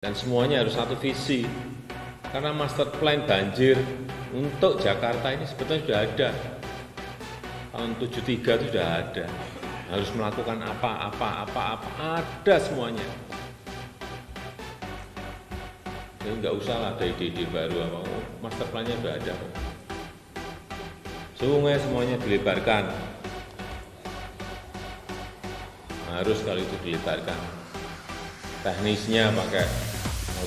Dan semuanya harus satu visi. Karena master plan banjir untuk Jakarta ini sebetulnya sudah ada. Tahun 73 itu sudah ada. Harus melakukan apa, ada semuanya. Jadi nggak usah lah ada ide-ide baru apa, master plan-nya sudah ada. Sungai semuanya dilebarkan. Harus kalau itu dilebarkan. Teknisnya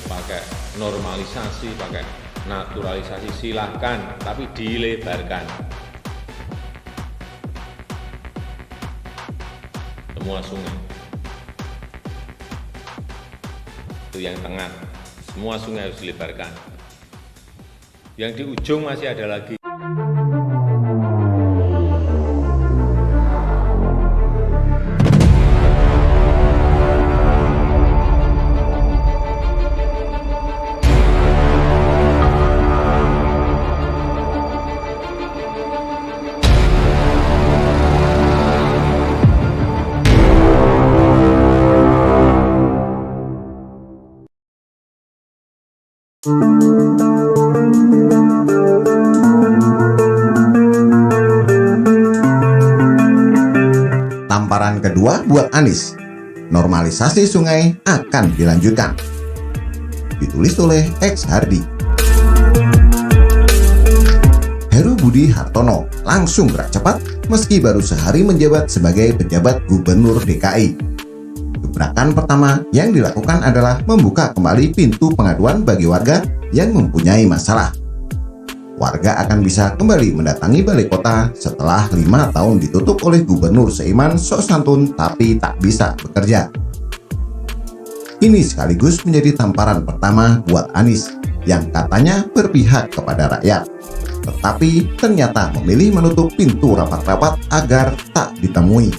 pakai normalisasi, pakai naturalisasi silahkan, tapi dilebarkan. Semua sungai. Itu yang tengah. Semua sungai harus dilebarkan. Yang di ujung masih ada lagi. Tamparan kedua buat Anies, normalisasi sungai akan dilanjutkan. Ditulis oleh X Hardi. Heru Budi Hartono langsung gerak cepat meski baru sehari menjabat sebagai pejabat Gubernur DKI. Gebrakan pertama yang dilakukan adalah membuka kembali pintu pengaduan bagi warga yang mempunyai masalah. Warga akan bisa kembali mendatangi balai kota setelah 5 tahun ditutup oleh Gubernur seiman sok santun tapi tak bisa bekerja. Ini sekaligus menjadi tamparan pertama buat Anies yang katanya berpihak kepada rakyat, tetapi ternyata memilih menutup pintu rapat-rapat agar tak ditemui.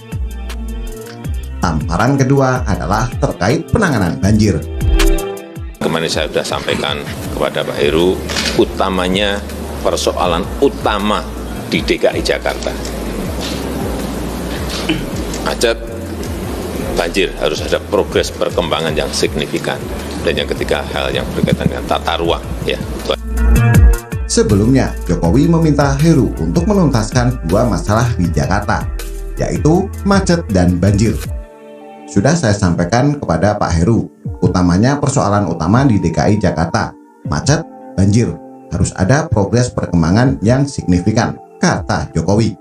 Tamparan kedua adalah terkait penanganan banjir. Kemarin saya sudah sampaikan kepada Pak Heru, utamanya persoalan utama di DKI Jakarta. Macet, banjir, harus ada progres perkembangan yang signifikan. Dan yang ketiga, hal yang berkaitan dengan tata ruang. Ya. Sebelumnya, Jokowi meminta Heru untuk menuntaskan 2 masalah di Jakarta, yaitu macet dan banjir. Sudah saya sampaikan kepada Pak Heru, utamanya persoalan utama di DKI Jakarta, macet, banjir. Harus ada progres perkembangan yang signifikan, kata Jokowi.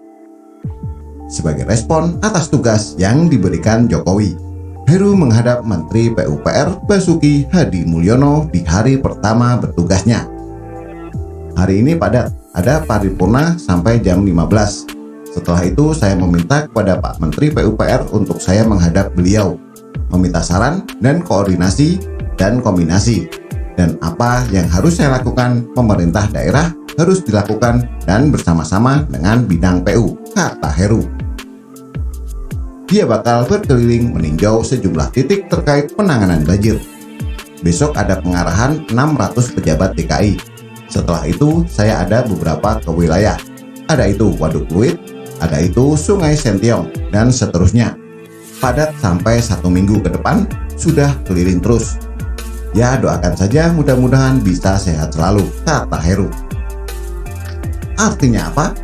Sebagai respon atas tugas yang diberikan Jokowi, Heru menghadap Menteri PUPR Basuki Hadi Mulyono di hari pertama bertugasnya. Hari ini padat, ada paripurna sampai jam 15. Setelah itu saya meminta kepada Pak Menteri PUPR untuk saya menghadap beliau, meminta saran dan koordinasi dan kombinasi. Dan apa yang harus saya lakukan, pemerintah daerah harus dilakukan dan bersama-sama dengan bidang PU, kata Heru. Dia bakal berkeliling meninjau sejumlah titik terkait penanganan banjir. Besok ada pengarahan 600 pejabat DKI. Setelah itu saya ada beberapa ke wilayah. Ada itu Waduk Pluit, ada itu Sungai Sentiong, dan seterusnya. Padat sampai 1 minggu ke depan, sudah keliling terus. Ya doakan saja mudah-mudahan bisa sehat selalu, kata Heru. Artinya apa?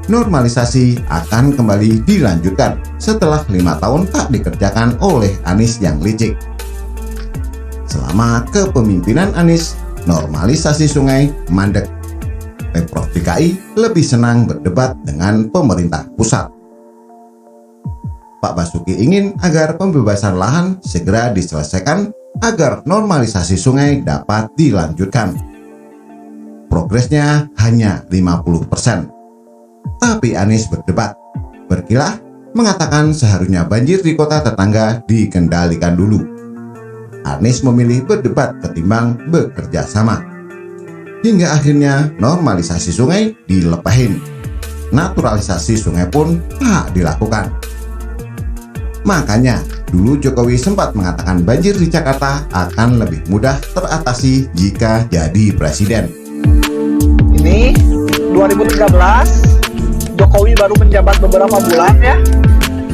Normalisasi akan kembali dilanjutkan setelah 5 tahun tak dikerjakan oleh Anies yang licik. Selama kepemimpinan Anies, normalisasi sungai mandek. Pemprov DKI lebih senang berdebat dengan pemerintah pusat. Pak Basuki ingin agar pembebasan lahan segera diselesaikan agar normalisasi sungai dapat dilanjutkan. Progresnya hanya 50%. Tapi Anies berdebat, berkilah, mengatakan seharusnya banjir di kota tetangga dikendalikan dulu. Anies memilih berdebat ketimbang bekerja sama. Hingga akhirnya normalisasi sungai dilepahin. Naturalisasi sungai pun tak dilakukan. Makanya, dulu Jokowi sempat mengatakan banjir di Jakarta akan lebih mudah teratasi jika jadi presiden. Ini 2013, Jokowi baru menjabat beberapa bulan ya.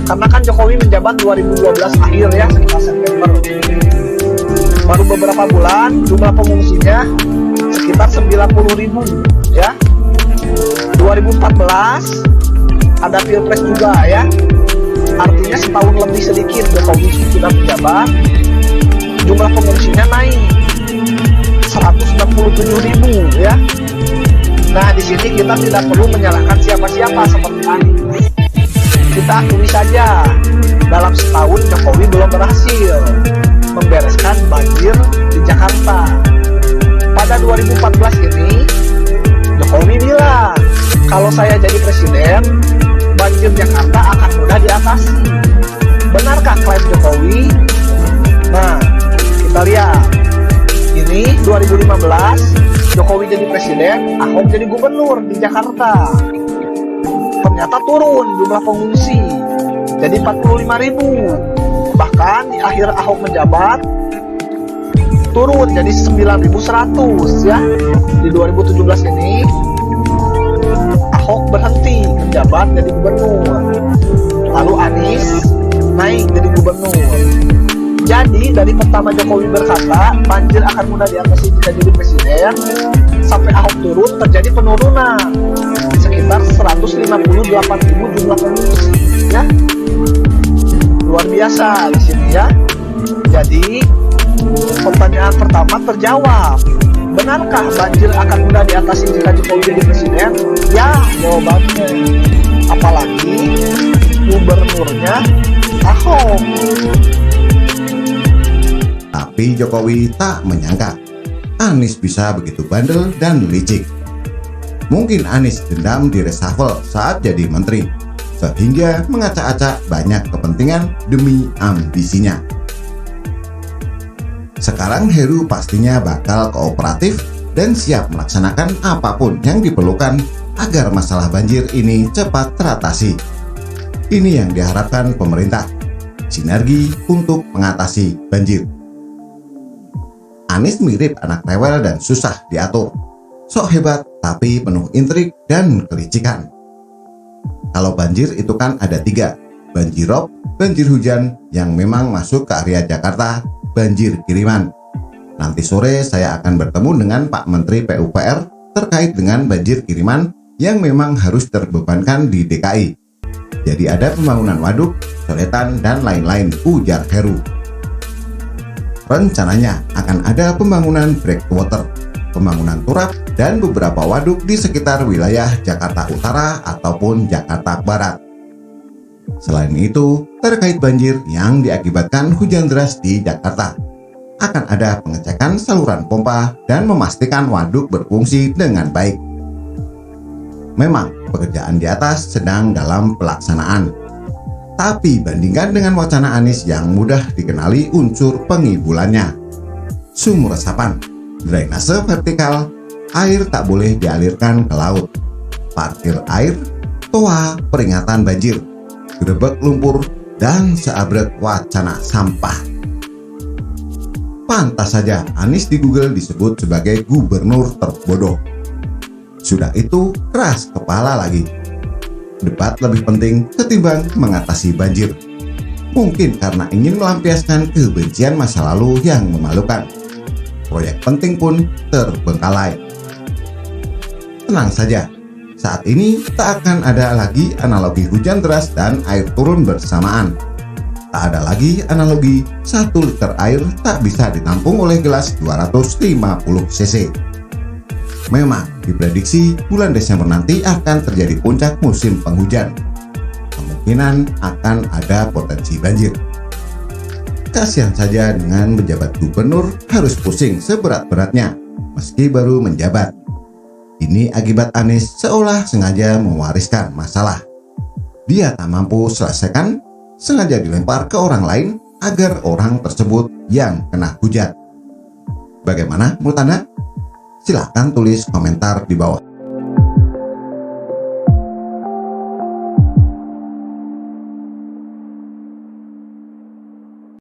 Karena kan Jokowi menjabat 2012 akhir ya, sekitar September. baru beberapa bulan jumlah pengungsinya sekitar 90.000 ya. 2014 ada pilpres juga ya, artinya setahun lebih sedikit Jokowi sudah menjabat, jumlah pengungsinya naik 167.000 ya. Nah, di sini kita tidak perlu menyalahkan siapa-siapa seperti Anies. Kita akui saja, dalam setahun Jokowi belum berhasil membereskan banjir di Jakarta. Pada 2014 ini, Jokowi bilang, kalau saya jadi presiden, banjir Jakarta akan mudah diatasi. Benarkah klaim Jokowi? Nah, kita lihat. Ini 2015, Jokowi jadi presiden, Ahok jadi gubernur di Jakarta. Ternyata turun jumlah pengungsi, jadi 45.000. Bahkan di akhir Ahok menjabat, turun jadi 9.100 ya. Di 2017 ini, Ahok berhenti menjabat jadi gubernur. Lalu Anies naik jadi gubernur. Jadi dari pertama Jokowi berkata banjir akan mudah diatasi jika jadi presiden, sampai Ahok turun terjadi penurunan sekitar 158.000 jumlah pengungsi ya. Luar biasa di sini ya. Jadi pertanyaan pertama terjawab. Benarkah banjir akan mudah diatasi jika Jokowi jadi presiden? Ya, jawabannya. Apalagi gubernurnya Ahok. Tapi Jokowi tak menyangka Anies bisa begitu bandel dan licik. Mungkin Anies dendam di reshuffle saat jadi menteri, sehingga mengacak-acak banyak kepentingan demi ambisinya. Sekarang Heru pastinya bakal kooperatif dan siap melaksanakan apapun yang diperlukan agar masalah banjir ini cepat teratasi. Ini yang diharapkan pemerintah, sinergi untuk mengatasi banjir. Anies mirip anak rewel dan susah diatur. Sok hebat tapi penuh intrik dan kelicikan. Kalau banjir itu kan ada 3, banjir rob, banjir hujan yang memang masuk ke area Jakarta, banjir kiriman. Nanti sore saya akan bertemu dengan Pak Menteri PUPR terkait dengan banjir kiriman yang memang harus terbebankan di DKI. Jadi ada pembangunan waduk, sodetan, dan lain-lain, ujar Heru. Rencananya akan ada pembangunan breakwater, pembangunan turap, dan beberapa waduk di sekitar wilayah Jakarta Utara ataupun Jakarta Barat. Selain itu, terkait banjir yang diakibatkan hujan deras di Jakarta, akan ada pengecekan saluran pompa dan memastikan waduk berfungsi dengan baik. Memang pekerjaan di atas sedang dalam pelaksanaan. Tapi bandingkan dengan wacana Anies yang mudah dikenali unsur pengibulannya. Sumur resapan, drainase vertikal, air tak boleh dialirkan ke laut, parkir air, toa peringatan banjir, gerebek lumpur, dan seabrek wacana sampah. Pantas saja Anies di Google disebut sebagai gubernur terbodoh. Sudah itu keras kepala lagi. Debat lebih penting ketimbang mengatasi banjir. Mungkin karena ingin melampiaskan kebencian masa lalu yang memalukan. Proyek penting pun terbengkalai. Tenang saja, saat ini tak akan ada lagi analogi hujan deras dan air turun bersamaan. Tak ada lagi analogi 1 liter air tak bisa ditampung oleh gelas 250 cc. Memang diprediksi bulan Desember nanti akan terjadi puncak musim penghujan. Kemungkinan akan ada potensi banjir. Kasihan saja dengan pejabat gubernur harus pusing seberat-beratnya meski baru menjabat. Ini akibat Anies seolah sengaja mewariskan masalah. Dia tak mampu selesaikan, sengaja dilempar ke orang lain agar orang tersebut yang kena hujat. Bagaimana menurut Anda? Silahkan tulis komentar di bawah.